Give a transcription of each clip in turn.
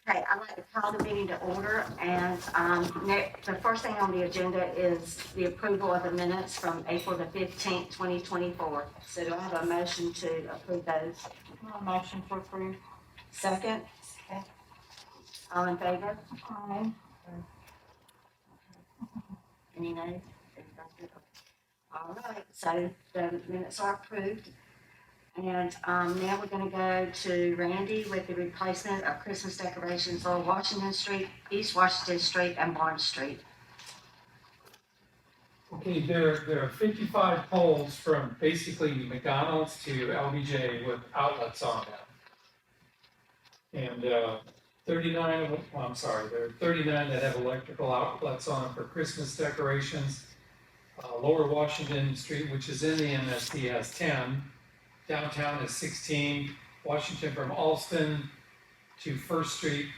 Okay, I'd like to call the meeting to order, and the first thing on the agenda is the approval of the minutes from April the 15th, 2024. So do I have a motion to approve those? Motion to approve. Second? Okay. All in favor? Aye. Any nays? All right, so the minutes are approved. And now we're gonna go to Randy with the replacement of Christmas decorations on Washington Street, East Washington Street, and Barnes Street. Okay, there are 55 poles from basically McDonald's to LBJ with outlets on them. And 39 of them, well, I'm sorry, there are 39 that have electrical outlets on them for Christmas decorations. Lower Washington Street, which is in the MSD, has 10. Downtown is 16. Washington from Alston to First Street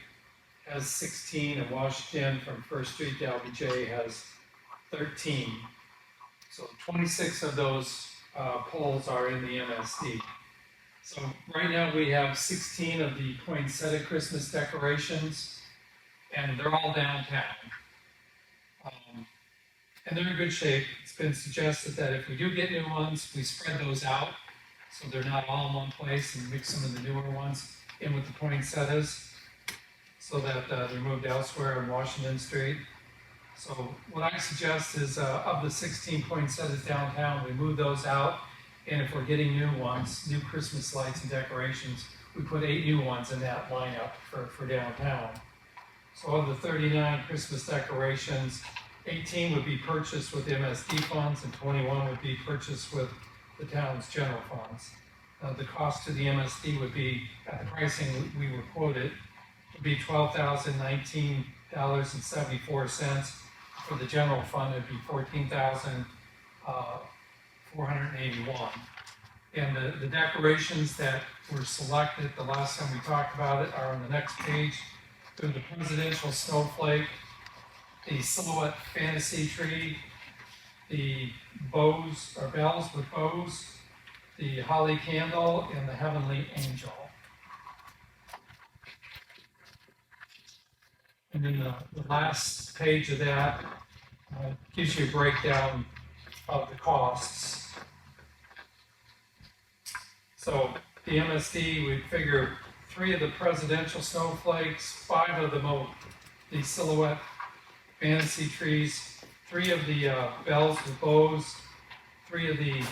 has 16, and Washington from First Street to LBJ has 13. So 26 of those poles are in the MSD. So right now we have 16 of the poinsettia Christmas decorations, and they're all downtown. And they're in good shape. It's been suggested that if we do get new ones, we spread those out so they're not all in one place, and mix some of the newer ones in with the poinsettias so that they're moved elsewhere on Washington Street. So what I suggest is of the 16 poinsettias downtown, we move those out, and if we're getting new ones, new Christmas lights and decorations, we put 8 new ones in that lineup for downtown. So of the 39 Christmas decorations, 18 would be purchased with MSD funds and 21 would be purchased with the town's general funds. The cost to the MSD would be, at the pricing we were quoted, would be $12,019.74. For the general fund, it'd be $14,481. And the decorations that were selected the last time we talked about it are on the next page. They're the presidential snowflake, the silhouette fantasy tree, the bows or bells with bows, the holly candle, and the heavenly angel. And then the last page of that gives you a breakdown of the costs. So the MSD, we figure 3 of the presidential snowflakes, 5 of the silhouette fantasy trees, 3 of the bells with bows, 3 of the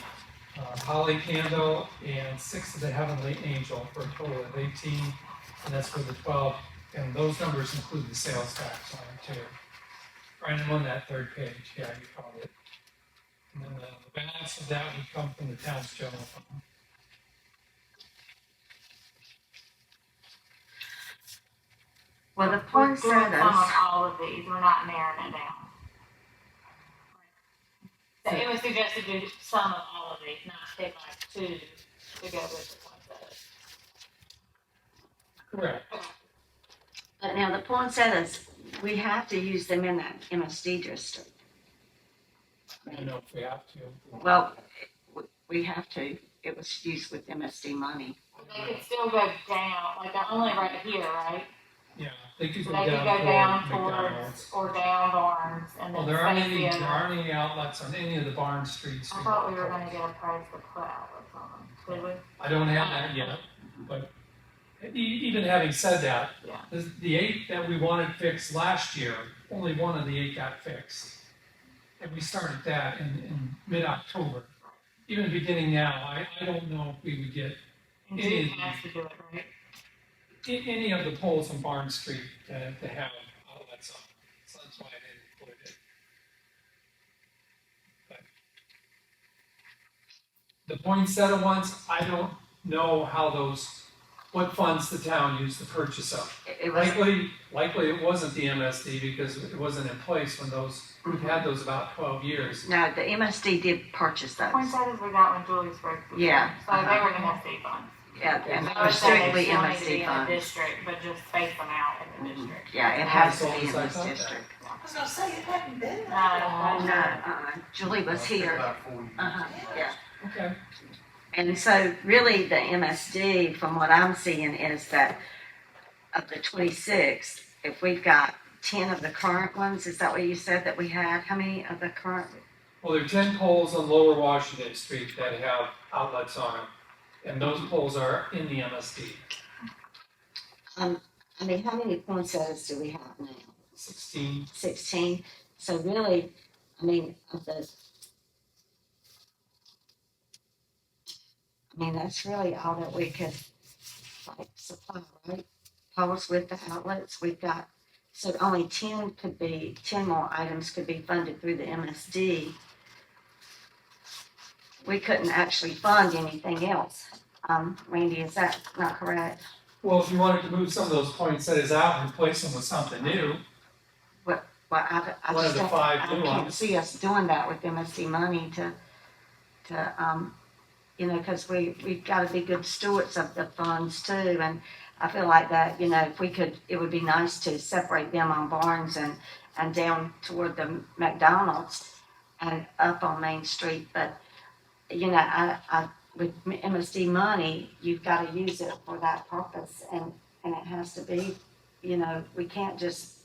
holly candle, and 6 of the heavenly angel, for a total of 18, and that's for the 12. And those numbers include the sales tax on it too. Right on that third page, yeah, you found it. And then the balance of that would come from the town's general fund. Well, the We're doing some of poinsettias, all of these, we're not narrowing it down. So it was suggested to do some of all of these, not pick like 2 to go with the poinsettias. Correct. but now the poinsettias, we have to use them in that MSD district. I don't know if we have to. Well, we have to. It was used with MSD money. They could still go down, like they're only right here, right? Yeah, they could So go they could down go down toward towards, McDonald's. or down Barnes, and Well, then there aren't Stacy any, and. there aren't any outlets on any of the Barnes Streets. I thought we were gonna get a price to put outlets on them, did we? I don't have that yet, but even having said that, Yeah. the 8 that we wanted fixed last year, only 1 of the 8 got fixed. And we started that in mid-October. Even beginning now, I don't know if we would get And Any of Duke has to do it, right? any of the poles on Barnes Street to have outlets on. So that's why I didn't put it. But the poinsettia ones, I don't know how what funds the town used to purchase them. It was, Likely it wasn't the MSD because it wasn't in place when we've had those about 12 years. no, the MSD did purchase those. Poinsettias we got when Julie spoke. Yeah, So they were MSD funds. Yeah, and So they I were would say they strictly still need to be MSD in the funds. district, but just space them out in the district. Yeah, it has to As long be in as I this thought that. district. I was gonna say, it hadn't been No, that No, long. Julie was here. Yeah. Okay. And so really the MSD, from what I'm seeing, is that of the 26, if we've got 10 of the current ones, is that what you said that we had? How many of the current? Well, there are 10 poles on Lower Washington Street that have outlets on them, and those poles are in the MSD. I mean, how many poinsettias do we have now? 16. 16. So really, I mean, that's really all that we could like supply, right? Poles with the outlets, we've got, so only 10 more items could be funded through the MSD. We couldn't actually fund anything else. Randy, is that not correct? Well, if you wanted to move some of those poinsettias out and replace them with something new, Well, I one of just the don't, 5 I new can't ones. see us doing that with MSD money to, you know, because we've got to be good stewards of the funds too. And I feel like that, you know, if we could, it would be nice to separate them on Barnes and down toward the McDonald's and up on Main Street. But, you know, with MSD money, you've got to use it for that purpose. And it has to be, you know, we can't just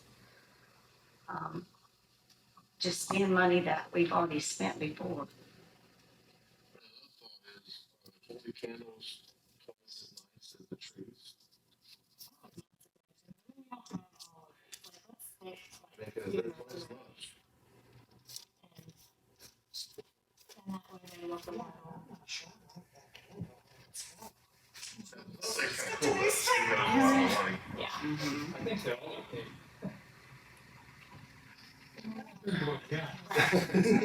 spend money that we've already spent before. Holy candles twice as nice as the trees. Because they're twice as much. And that way they look a little, That's kind of cool, but you gotta use more money. yeah. I think they're all okay. Yeah. I think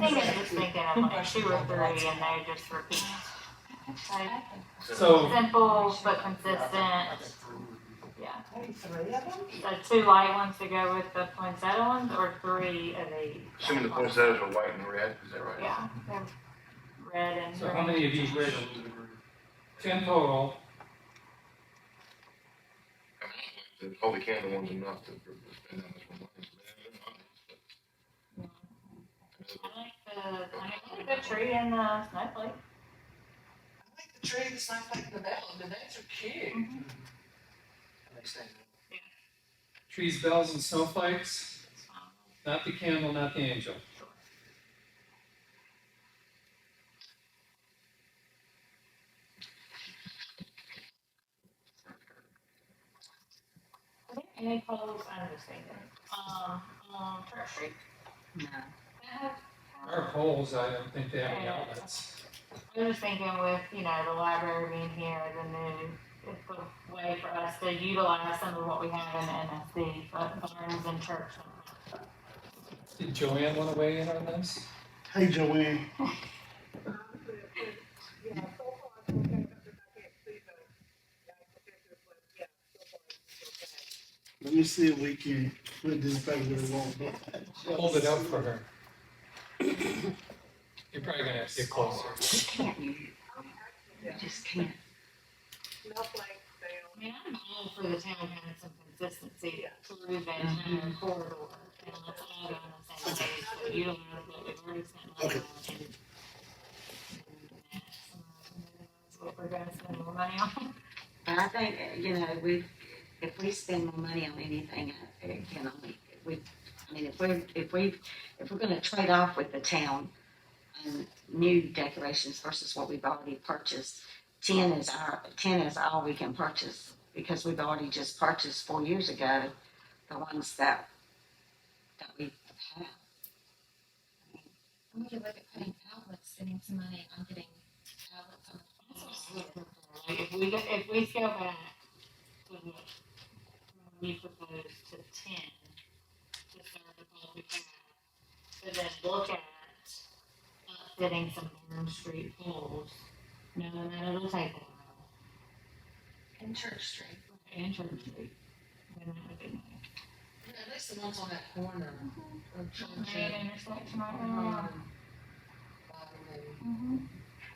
I'm just thinking of like 2 or 3 and they just repeat. Like, So, simple but consistent, yeah. Maybe 3 of them? So 2 light ones to go with the poinsettia ones, or 3 of the. Assuming the poinsettias are white and red, is that right? Yeah, they're red and so how green. many of each? 10 total. I mean, the holy candle one's enough to spend that much more money. I like the tree and the snowflake. I like the tree, the snowflake, and the bell. The names are cute. Trees, bells, and snowflakes. Not the candle, not the angel. Are there any poles, I'm just thinking, on Church Street? No. That have- Our poles, I don't think they have any outlets. I was just thinking with, you know, the library being here, it's a way for us to utilize some of what we have in the NSD, but Barnes and Church. Did Joanne want to weigh in on this? Hey, Joanne. Let me see if we can put this back where it won't be. Hold it up for her. You're probably gonna have to get closer. Can't you? You just can't. I mean, I'm all for the town having some consistency through the entire corridor, and let's all go on the same page, but utilize what we've already spent money on. That's what we're gonna spend more money on. But I think, you know, if we spend more money on anything, it can only, if we're gonna trade off with the town on new decorations versus what we've already purchased, 10 is all we can purchase, because we've already just purchased 4 years ago, the ones that we have. We could look at putting outlets, spending some money on getting outlets on the poles. Like, if we scale back to what we proposed to 10, to start the public path, to then look at outfitting some Orange Street poles, knowing that it'll take a while, In Church Street. and Church Street, then that would be nice. At least the ones on that corner of Church Main and, intersection right now.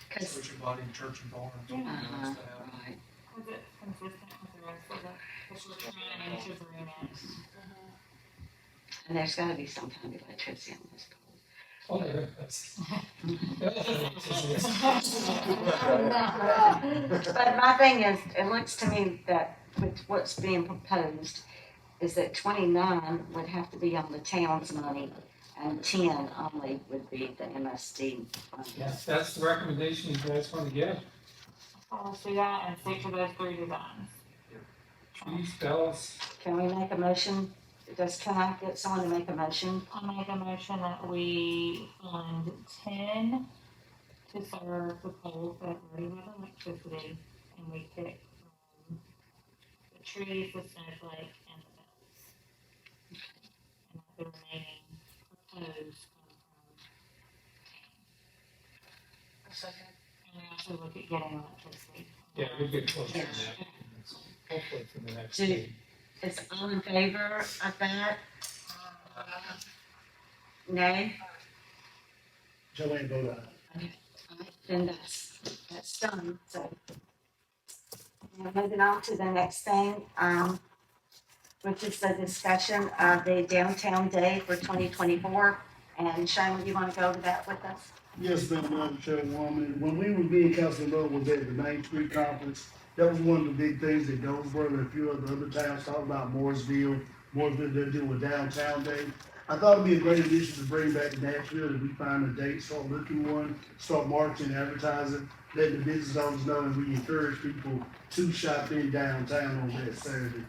Cause, Church and Body, Church and Barnes. right. Was it consistent with the rest of it? Because we're trying to bring it. And there's gotta be some kind of electricity on this pole. Oh, there, that's. But my thing is, it looks to me that with what's being proposed is that 29 would have to be on the town's money and 10 only would be the MSD money. Yes, that's the recommendation you guys want to give. I'll see that and stick to those 3 designs. Trees, bells, Can we make a motion? Can I get someone to make a motion? I'll make a motion that we fund 10 to serve the poles that already have electricity, and we pick from the trees, the snowflake, and the bells. And that the remaining proposed come from A second. and we also look at getting electricity. yeah, we'll get closer to that. Hopefully for the next Do- meeting. Is all in favor of that? Nay? Joanne vote aye. Then that's done, so. Now moving on to the next thing, which is the discussion of the downtown day for 2024. And Shane, you want to go over that with us? Yes, Madam Chairwoman, when we were being Councilman Rowe was at the Main Street Conference, that was one of the big things that Goldsboro and a few of the other towns talked about, Mooresville, they're doing downtown day. I thought it'd be a great initiative to bring back to Nashville, if we find a date, start looking one, start marketing, advertising, letting the business owners know, and we encourage people to shop in downtown on that Saturday.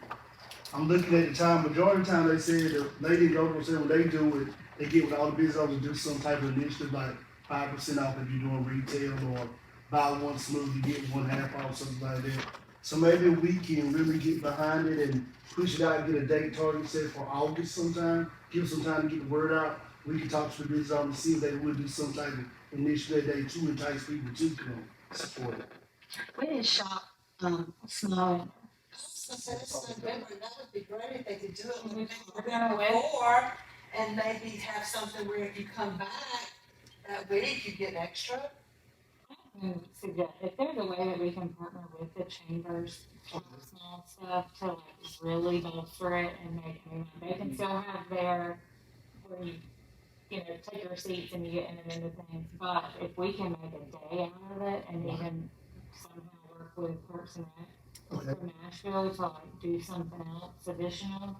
I'm looking at the time, majority of the time they said, the lady in Goldsboro said when they do it, they get with all the business owners to do some type of initiative, like 5% off if you're doing retail, or buy one smoothie, get one half off, something like that. So maybe we can really get behind it and push it out, get a date target set for August sometime, give some time to get the word out. We can talk to the business owners, see if they would do some type of initiative that day to entice people to come support it. We did shop, small, I was gonna say, this is November, that would be great if they could do it Mhm. when Yeah, November with- before, and maybe have something where if you come back that week, you get extra. And suggest, if there's a way that we can partner with the chambers, for small stuff to like really bolster it and make, I mean, they can still have their, where you know, take your receipts and you get in and into things, but if we can make a day out of it and even somehow work with Parks and Rec Okay. from Nashville to like do something else additional.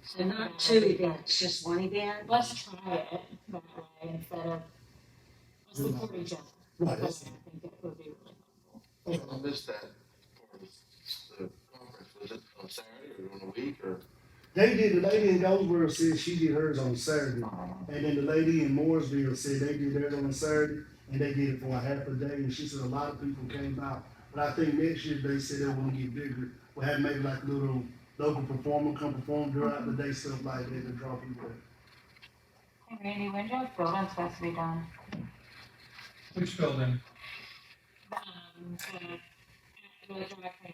so not 2 events, just 1 event. Let's try it that way instead of, let's support each other. Right, But I that's- think it would be really helpful. I missed that part of the conference. Was it on Saturday or on a week or? They did, the lady in Goldsboro said she did hers on Saturday, and then the lady in Mooresville said they did theirs on Saturday, and they did it for a half a day, and she said a lot of people came out. But I think next year, they said they want to get bigger, we'll have maybe like a little local performer come perform throughout the day, stuff like that, to draw people in. Hey Randy, when's your building supposed to be done? Which building? The dry cleaner building.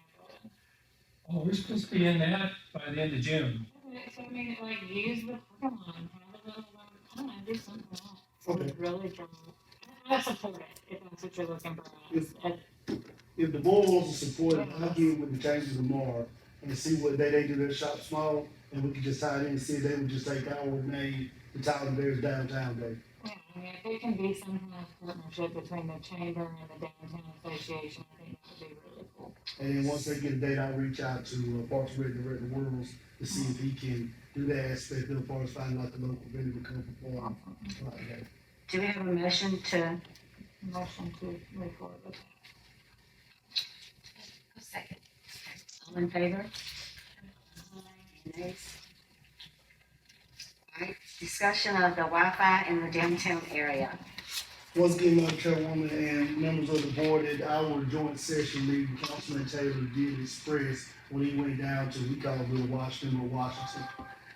Oh, we're supposed to be in that by the end of June. Okay, so I mean, like, use the parking lot, have a little, I don't know, do something else. Okay. Really draw, I support it, if that's what you're looking for. If the board wants to support it, I'll get with the changes tomorrow and see what day they do their shop small, and we can just tie it in and see if they would just take our name, the Tyler Bears Downtown Day. Yeah, I mean, if it can be some kind of partnership between the chamber and the downtown association, I think that would be really cool. And then once they get a date, I'll reach out to Parks and Rec Director Worrells to see if he can do that aspect of the far as finding out the local vendor to come perform like that. Do we have a motion to, Motion to move forward with that. A second. all in favor? Nays? All right, discussion of the Wi-Fi in the downtown area. Once again, Madam Chairwoman and members of the board, at our joint session meeting, Councilman Taylor did express when he went down to, we call it Little Washington,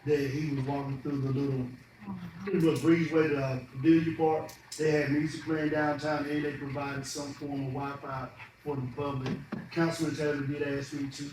that he was walking through the little breezeway to Pavilion Park. They had music playing downtown and they provided some form of Wi-Fi for the public. Councilman Taylor did ask me to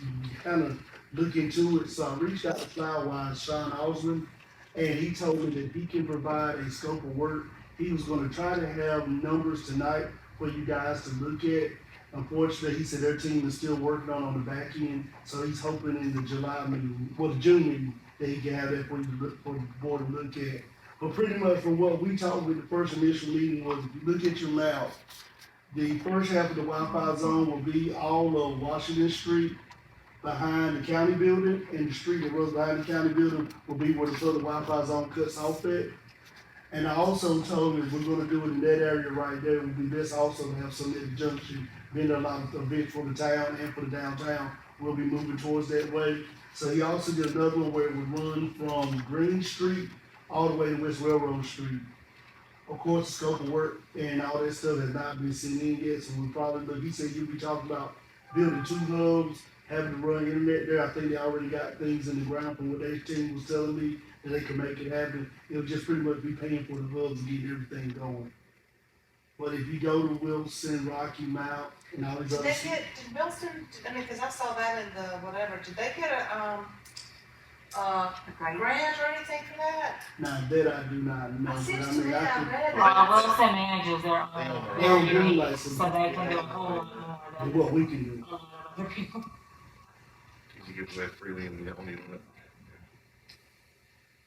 kind of look into it, so I reached out to Flowerwise, Sean Osmond, and he told me that he can provide a scope of work. He was gonna try to have numbers tonight for you guys to look at. Unfortunately, he said their team is still working on the back end, so he's hoping in the July meeting, well, the June meeting, that he can have that for you to look, for the board to look at. But pretty much from what we talked with the first initial meeting was, if you look at your map, the first half of the Wi-Fi zone will be all of Washington Street, behind the county building, and the street that runs behind the county building will be where the public Wi-Fi zone cuts off at. And I also told him if we're gonna do it in that area right there, it would be best also to have some at the junction, being a lot of events for the town and for the downtown, we'll be moving towards that way. So he also did another one where it would run from Green Street all the way to West Railroad Street. Of course, the scope of work and all that stuff has not been seen in yet, so we probably, look, he said you'll be talking about building 2 hubs, having to run internet there. I think they already got things in the ground from what their team was telling me, that they can make it happen. It'll just pretty much be paying for the hubs to get everything going. But if you go to Wilson, Rocky Mount, and all these Did other. they get, did Wilson, I mean, cause I saw that in the whatever, did they get a Okay. grant or anything for that? Now, that I do not know, It but seems I to mean, me I I could. read Well, that. Wilson manages their They own, own their own area, building so license. they can do a whole lot more than What we can do. a lot of other people. You give away freely and you don't need it.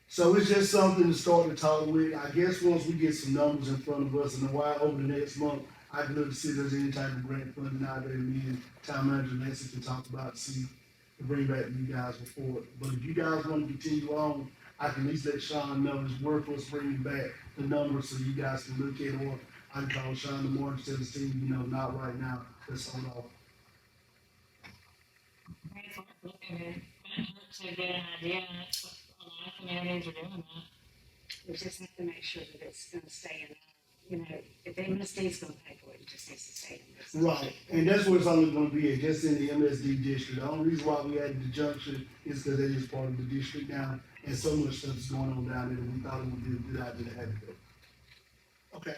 So it's just something to start to talk with. I guess once we get some numbers in front of us in a while, over the next month, I can look to see if there's any type of grant funding out there, and me and town manager Nancy can talk about, see, to bring back to you guys before. But if you guys want to continue on, I can at least let Sean know it's worth us bringing back the numbers so you guys can look at it, or I can call Sean in the morning, tell his team, you know, not right now, let's hold off. It's worth looking at, might hurt to get an idea, and it's, a lot of communities are doing that. We just have to make sure that it's gonna stay in, you know, if MSD's gonna pay for it, it just needs to stay in this. Right, and that's what it's only gonna be, at, just in the MSD district. The only reason why we added the junction is because it is part of the district now, and so much stuff is going on down there, that we thought it would be a good idea to have it there. Okay.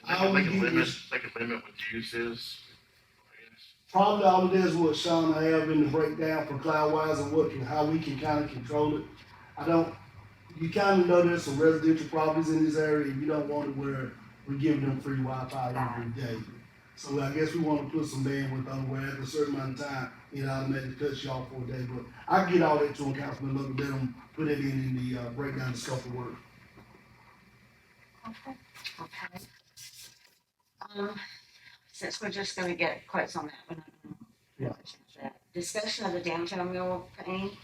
They can limit what the use is, I guess. Probably all it is what Sean I have in the breakdown for Cloudwise and what how we can kind of control it. You kind of know there's some residential properties in this area, and you don't want it where we're giving them free Wi-Fi every day. So I guess we want to put some bandwidth on where after a certain amount of time, it automatically cuts you off for a day. But I can get all that to them, Councilman, look, let them put it in the breakdown, the scope of work. Okay. Since we're just gonna get quotes on that, we're not gonna change that. Discussion of the downtown mural painting.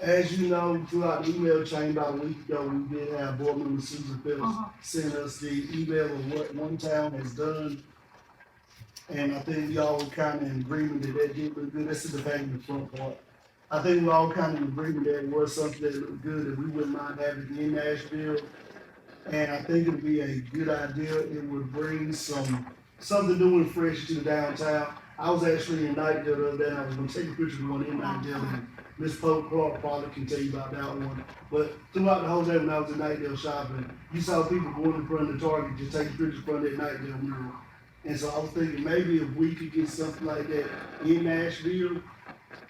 As you know, throughout the email chain about a week ago, we did have board member Susan Phillips send us the email of what one town has done. And I think we all were kind of in agreement that that did look good. This is the painting, the front part. I think we all kind of in agreement that it was something that looked good, that we wouldn't mind having in Nashville. And I think it'd be a good idea. It would bring something new and fresh to the downtown. I was actually in Nightdale the other day, and I was gonna take a picture of the one in Nightdale, and Miss Pope Clark probably can tell you about that one. But throughout the whole day when I was in Nightdale shopping, you saw people going in front of the Target, just taking pictures from that Nightdale mural. And so I was thinking maybe if we could get something like that in Nashville,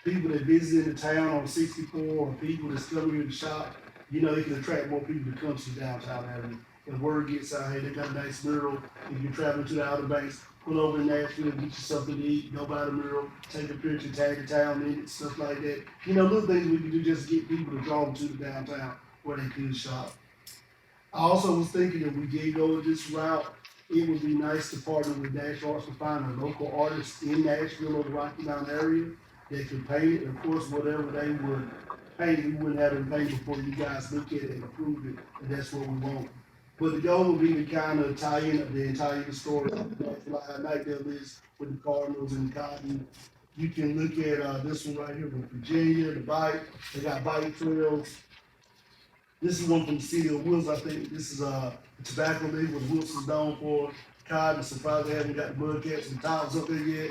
people that visit the town on 64, or people that's coming here to shop, you know, it can attract more people to come to downtown Avenue. And word gets out, hey, they got a nice mural. If you're traveling to the Outer Banks, pull over to Nashville, get you something to eat, go by the mural, take a picture, tag the town in it, stuff like that. You know, little things we can do just to get people to draw them to the downtown where they could shop. I also was thinking if we did go this route, it would be nice to partner with Nash Arts to find a local artist in Nashville or the Rocky Mountain area that could paint it. Of course, whatever they would paint, we wouldn't have them paint before you guys look at it and approve it, and that's what we want. But the goal would be to kind of tie in the entire story of like Nightdale is with the Cardinals and the Cotton. You can look at this one right here from Virginia, the bike. They got bike trails. This is one from the city of Wills. I think this is a tobacco leaf what Wilson's known for. Cotton, surprised they haven't got the Mudcats and Tops up there yet.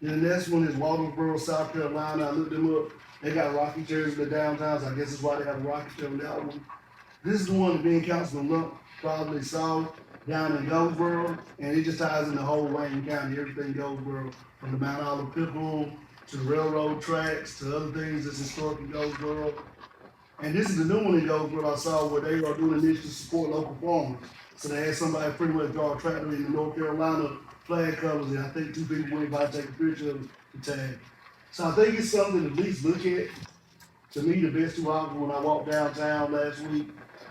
Then the next one is Walterboro, South Carolina. I looked them up. They got Rocky chairs in the downtowns. I guess that's why they have a Rocky chair on that one. This is the one that being Councilman Lump probably saw down in Goldsboro, and it just ties in the whole Wayne County, everything Goldsboro, from the Mount Olive Pickle to the railroad tracks to other things that's historic in Goldsboro. And this is the new one in Goldsboro I saw where they are doing initiatives to support local farmers. So they had somebody pretty much draw a tractor in the North Carolina flag colors, and I think 2 people went by to take a picture of the tag. So I think it's something to at least look at. To me, the best 2 options when I walked downtown last week,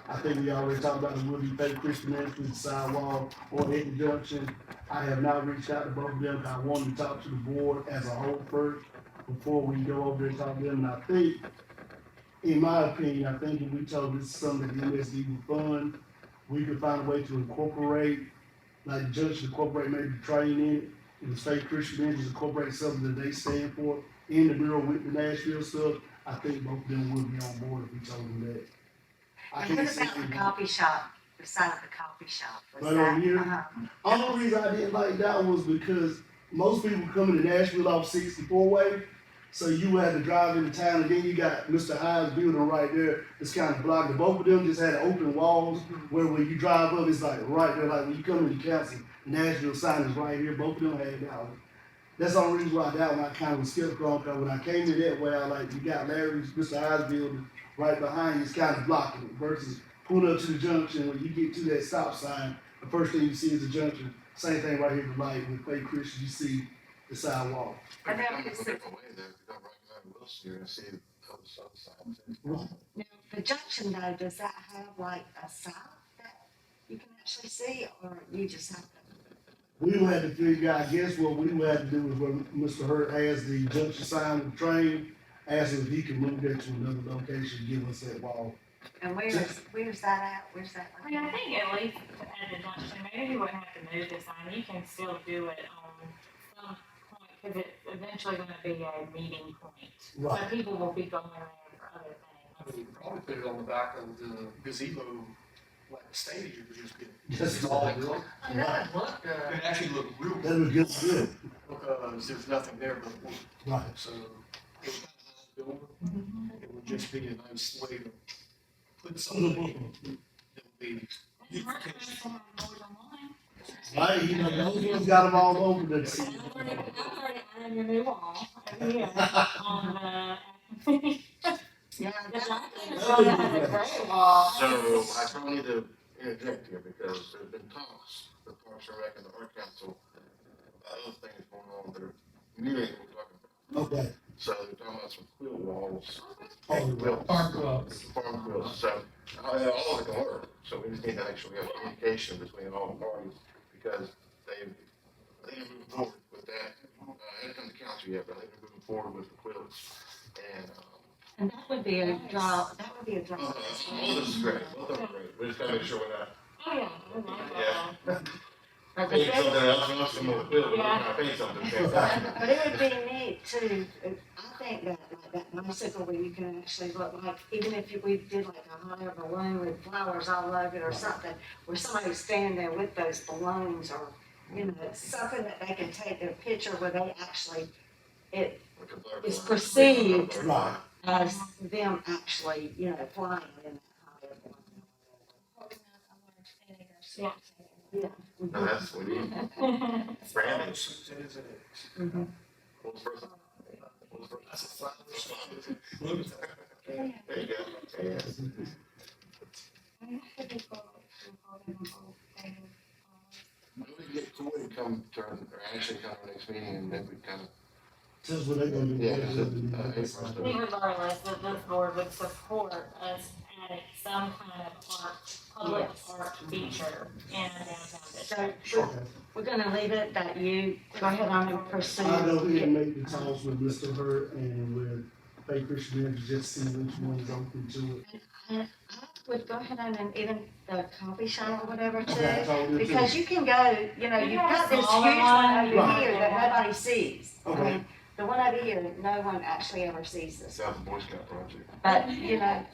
I think we already talked about the Woody Fake Christian Ministries, the sidewalk, or Hidden Junction. I have not reached out to both of them, because I wanted to talk to the board as a whole first. before we go over there and talk to them. And I think, in my opinion, I think if we told this is something that the MSD would fund, we could find a way to incorporate, like Junction incorporate maybe training in it, and the state Christian Ministries incorporate something that they stand for in the bureau with the Nashville stuff. I think both of them would be on board if we told them that. I And can't what see about the it. coffee shop, beside the coffee shop? Was Right over that- here? uh-huh. Only reason I didn't like that was because most people coming to Nashville off 64 way, so you had to drive into town, and then you got Mr. Hyde's building right there. It's kind of blocked. Both of them just had open walls where when you drive up, it's like right there. Like when you come into council, Nashville sign is right here. Both of them had that one. That's the only reason why that one I kind of was skeptical on. Because when I came in that way, I like you got Larry's, Mr. Hyde's building right behind you. It's kind of blocking it versus pulling up to the junction. When you get to that stop sign, the first thing you see is the junction. Same thing right here, the light with Faith Christian. You see the sidewalk. And then Come it's a the- different way though, if you come right behind Wilson, you're gonna see the other side. Now, the junction though, does that have like a sign that you can actually see, or you just have to? We would have to figure out, I guess what we would have to do is when Mr. Hurt has the junction sign with the train, ask him if he can move that to another location, give us that wall. And where's that at? Where's that? I mean, I think at least at the junction, maybe you wouldn't have to move the sign, you can still do it on some point, cause it's eventually gonna be a meeting point. So Right. people will be going there for other I things. mean, probably put it on the back of the gazebo, like stadium, would just be. Just all like- that. Right. It actually look real That would get good. because there's nothing there but wood. Right. So it would building, it would just be a nice way to put something that would be. It's hard to have more than one. Right, you know, those ones got them all over the I've city. already added your new wall over here on the. Yeah, The that- document probably has a great wall. So I probably need to interject here because there's been talks, the Parks and Rec and the Art Council, about other things going on that are near what we're talking about. Okay. So they're talking about some quilt walls. Oh, Quilts. Farm quilts. Farm quilts, so, all of it can work, so we just need to actually have communication between all the parties, because they've moved forward with that. Hasn't come to council yet, but they've been moving forward with the quilts, and, And that would be a draw, that would be a draw. all this is great, both of them are great, we just gotta make sure we're not Oh, yeah. I like that. But painting it- something else, and with a quilt, we're not gonna paint something fantastic. but it would be neat too, I think that, like that bicycle where you can actually look like, even if we did like a hot air balloon with flowers all over it or something, where somebody's standing there with those balloons or, you know, something that they can take their picture where they actually, it Like a butterfly. It's perceived. Right. as them actually, you know, flying in that hot air balloon. Holding up a large egg or Yeah. something. No, that's what we need, branding. It is an egg. Mhm. What was the first? What was the first? That's a flat. There you go, yeah. I mean, that could be cool, if we hold them both things. Maybe we can get Coy to come to, or actually come to our next meeting, and then we kind of, Just what they gonna do. Yeah, I think regardless, that this board would support us adding some kind of art, public art feature in downtown district. So we're gonna leave it that you go ahead on and pursue. I'll go ahead and make the talks with Mr. Hurt and with Faith Christian Ministries, just see which one is open to it. And I would go ahead on and even the coffee shop or whatever Okay, I too, told you because too. you can go, you know, You you've have got this huge smaller one ones. over Right. here that nobody sees. I Okay. mean, the one over here, no one actually ever sees this, South Boy Scout project. but, you know,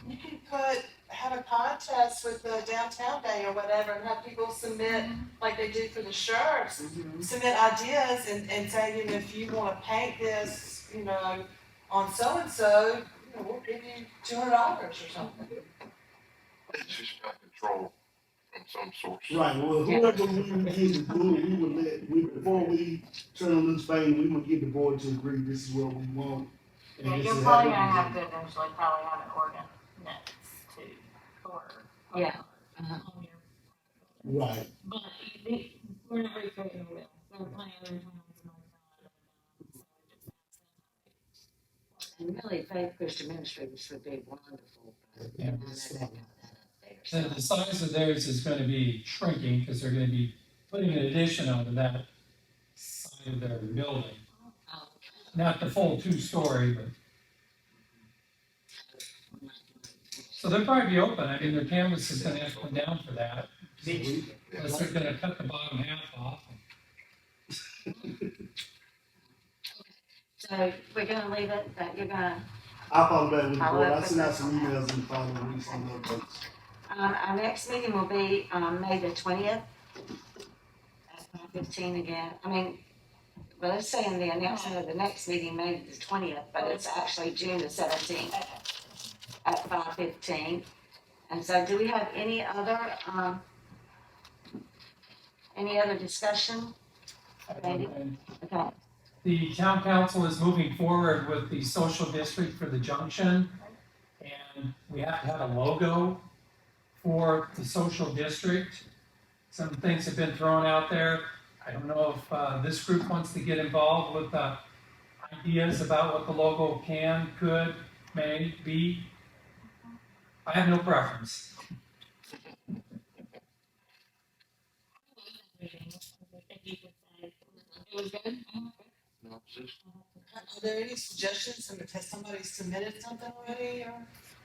You could have a contest with the downtown day or whatever and have people submit, like they do for the shirts, submit ideas and say, you know, if you wanna paint this, you know, on so-and-so, you know, we'll give you $200 or something. It's just got control from some source. Right, well, whoever we need to do it, we would before we turn on loose paint, we would get the board to agree this is what we want. and Yeah, this you're is probably how gonna we have to eventually probably have an ordinance too, for. Yeah. Uh-huh. On your. do it. Right, But we're not recreating the wheel, there are plenty of other towns in North Carolina, so it just has and really Faith Christian Ministries would be wonderful. Yeah. I know they got that up there, The so. size of theirs is gonna be shrinking, because they're gonna be putting an addition onto that side of their building. Oh, not the full 2-story, but. So they'll probably be open, I mean, their canvas is gonna have to come down for that, unless they're gonna cut the bottom half off. So we're gonna leave it, that you're gonna, I'll follow back with the Follow board, up I with sent out us some on that. emails in the following weeks on those dates. our next meeting will be, May the 20th. At 5:15 again, I mean, well, it's saying the announcement of the next meeting, May the 20th, but it's actually June the 17th at 5:15. And so do we have any other discussion? Randy? And Okay, the town council is moving forward with the social district for the junction. And we have to have a logo for the social district. Some things have been thrown out there. I don't know if this group wants to get involved with ideas about what the logo can, could, may be. I have no preference. If you could say, it was good. No, it's just, Are there any suggestions, has somebody submitted something already, or?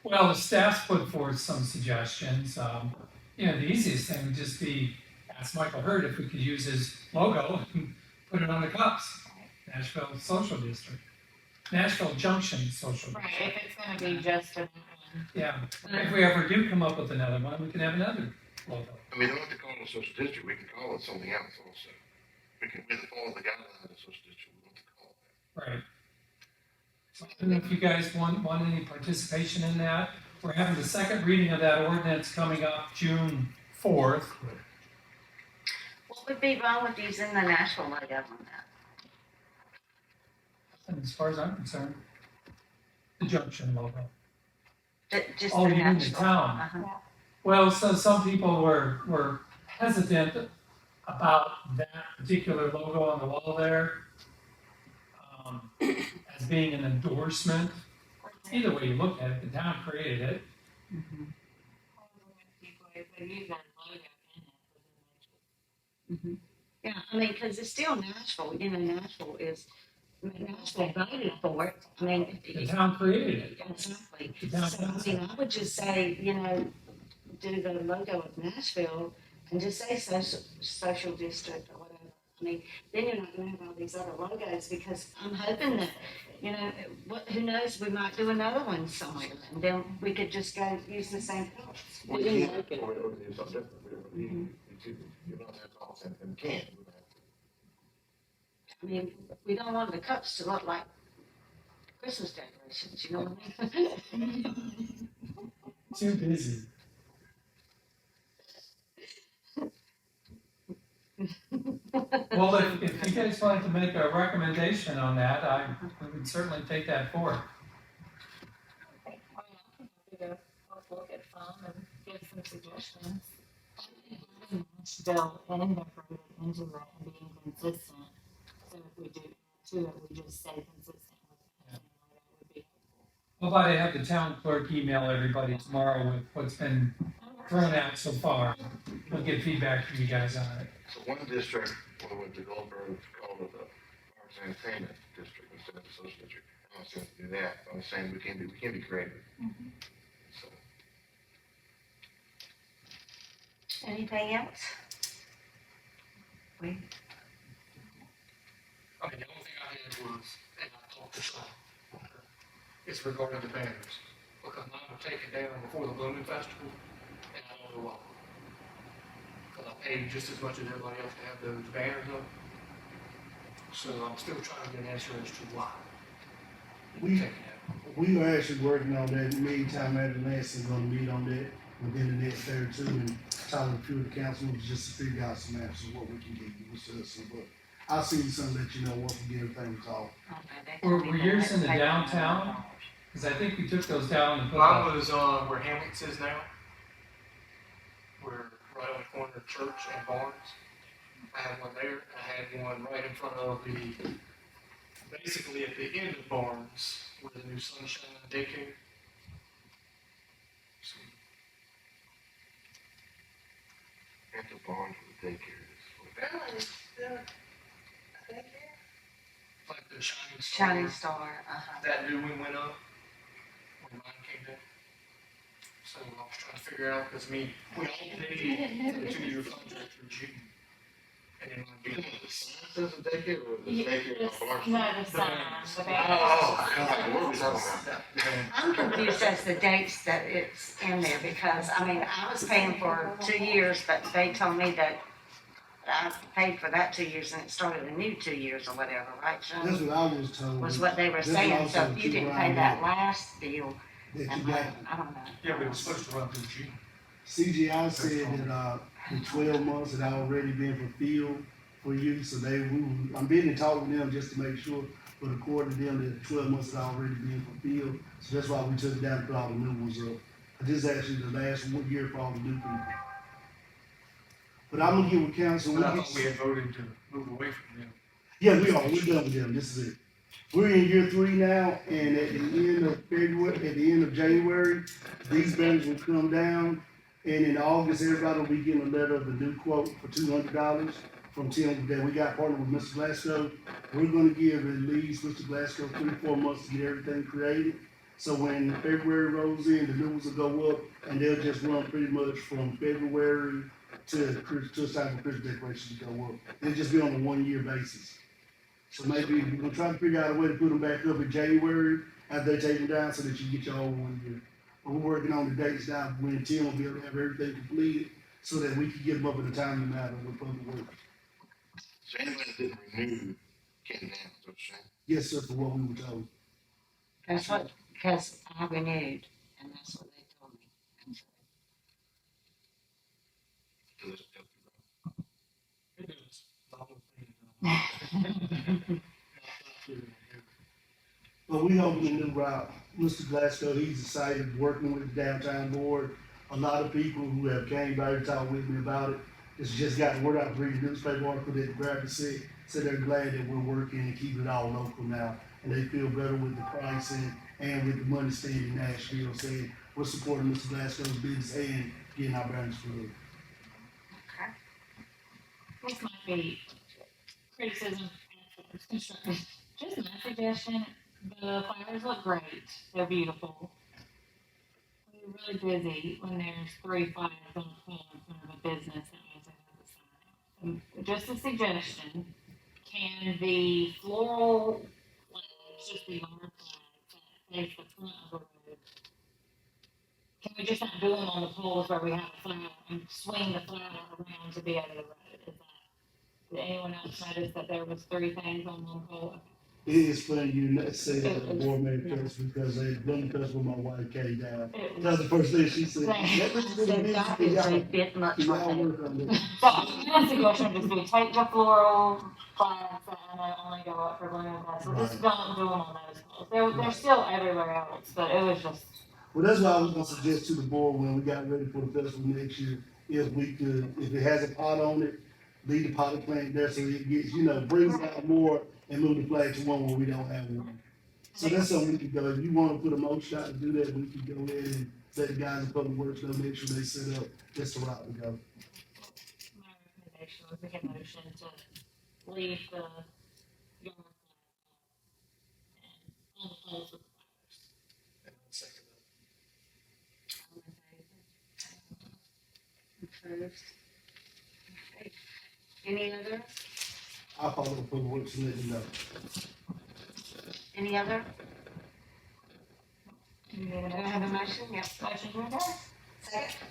Well, the staff's put forth some suggestions. The easiest thing would just be ask Michael Hurd if we could use his logo and put it on the cups. Nashville Social District. Nashville Junction Social Right, District. if it's gonna be just for that one. Yeah, if we ever do come up with another one, we can have another logo. I mean, we don't have to call it a social district, we can call it something else also. We can follow the guidelines of the social district, we don't have to call it that. Right. So I don't know if you guys want any participation in that. We're having the second reading of that ordinance coming up June 4th. what would be wrong with using the Nashville logo on that? And as far as I'm concerned, the junction logo. Just Oh, the you mean the Nashville? town? Uh-huh. Well, so some people were hesitant about that particular logo on the wall there, as being an endorsement. Either way you look at it, the town created it. They use that logo in it. Yeah, I mean, because it's still Nashville, Nashville voted for it, I mean. The town created it. Exactly, The town so I council. mean, I would just say, do the logo of Nashville and just say social district or whatever. I mean, then you're not gonna have all these other logos, because I'm hoping that, who knows, we might do another one somewhere, and then we could just go use the same colors. We can, or do something different, you're not that close and can. I mean, we don't want the cups to look like Christmas decorations, you know what I mean? Too busy. Well, if you guys wanted to make a recommendation on that, we would certainly take that forward. Okay, well, I think we go, let's look at some and give some suggestions. Nashville integrated into it and being consistent, so if we do add to it, we just stay consistent with it. That would be How about I have the town clerk email everybody tomorrow with what's been thrown out so far? We'll get feedback from you guys on it. So one district, what the Goldberg called it the arts and entertainment district instead of the social district. I'm not saying to do that, but I'm saying we can be creative. So, Anything else? I mean, the only thing I had was, and I talked to Sean, it's regarding the banners, because mine were taken down before the Blooming Festival, and I don't know why. Because I paid just as much as everybody else to have those banners up. So I'm still trying to get an answer as to why. We- Taken down. We are actually working on that, meantime, Madam Nancy's gonna meet on that within the next day or two, and talk with a few of the councilors just to figure out some answers, what we can get you with us, but I'll see you some, let you know once we get everything resolved. Were yours in the downtown? Because I think we took those down and put Mine them. was, where Hamlet's is now. We're right on the corner of Church and Barnes. I had one there, I had one right in front of basically at the end of Barnes, where the new Sunshine Daycare. So, at the barn for the daycare is. Really? Yeah. Thank you. like the the Shining Star. Shining Star, That new one went up when mine came down. So I was trying to figure out, because I mean, we all paid the 2-year contract through June. And then mine being. Does the daycare or the daycare It's off our? not the sign, the banner. Oh, God, what are we talking about? I'm confused as the dates that it's in there, because, I mean, I was paying for 2 years, but they told me that I paid for that 2 years and it started a new 2 years or whatever, right, That's Sean? what I was told. Was what they were That's saying, also so if you too didn't pay around that that- last deal, That then you got. I don't know. Yeah, but it was supposed to run through June. CGI said that, the 12 months had already been fulfilled for you, so I'm being in talk with them just to make sure, but according to them, that 12 months had already been fulfilled, so that's why we took it down and put all the new ones up. This is actually the last 1 year for all the new people. But I'm gonna get with council. But I thought we had voted to move away from them. Yeah, we're done with them, this is it. We're in year 3 now, and at the end of February, at the end of January, these banners will come down. And in August, everybody will be getting a letter of the new quote for $200 from Tim that we got partnered with Mr. Glasgow. We're gonna give at least Mr. Glasgow 3-4 months to get everything created. So when February rolls in, the new ones will go up, and they'll just run pretty much from February to time for Christmas decorations to go up. It'll just be on a 1-year basis. So maybe we're gonna try to figure out a way to put them back up in January after they take them down so that you get your whole 1 year. But we're working on the dates now when Tim will be able to have everything completed so that we can get them up in a timely manner with public works. So anybody that didn't renew came down, is what you're saying? Yes, sir, for what we were told. That's what, because I renewed, and that's what they told me. And so, So this- It does. The whole thing. But we hoping the new route, Mr. Glasgow, he's excited, working with the downtown board. A lot of people who have came by to talk with me about it, it's just got the word out, reading the newspaper article that Gravity said they're glad that we're working and keeping it all local now. And they feel better with the pricing and with the money staying in Nashville, saying we're supporting Mr. Glasgow's business and getting our banners for them. okay. This might be criticism as constructive. Just my suggestion, the flowers look great, they're beautiful. We're really busy when there's 3 flags on a pole in front of a business that also has a sign. Just a suggestion, can the floral flags just be large flags that face the front of the road? Can we just not do them on the poles where we have a flower and swing the flower around to the end of the road? Is that, did anyone else notice that there was 3 things on one pole? It is funny you say that at the board meeting first because they done the festival, my wife came down. It That's was, the first thing she said. Right. "That looks really Said busy that for is a y'all." bit much Y'all for me. work on that. so my suggestion would just be take the floral flags that I know only go up for Blooming Festival, just don't do them on those poles. They're still everywhere else, but it was just, Well, that's what I was gonna suggest to the board when we got ready for the festival next year, if we could, if it has a pot on it, leave the potted plant there so it gets, brings out more and move the flag to one where we don't have one. So that's something we could go, if you wanna put a motion out to do that, we could go ahead and let the guys in Public Works know, make sure they set up, that's the route to go. my recommendation was make a motion to leave the yard flag and on the poles with flowers. And I'll second that. Approved. Okay. Any other? I'll follow up Public Works and let them know. Any other? You need a Do I have a motion? motion? Yes. Motion to adjourn? Second.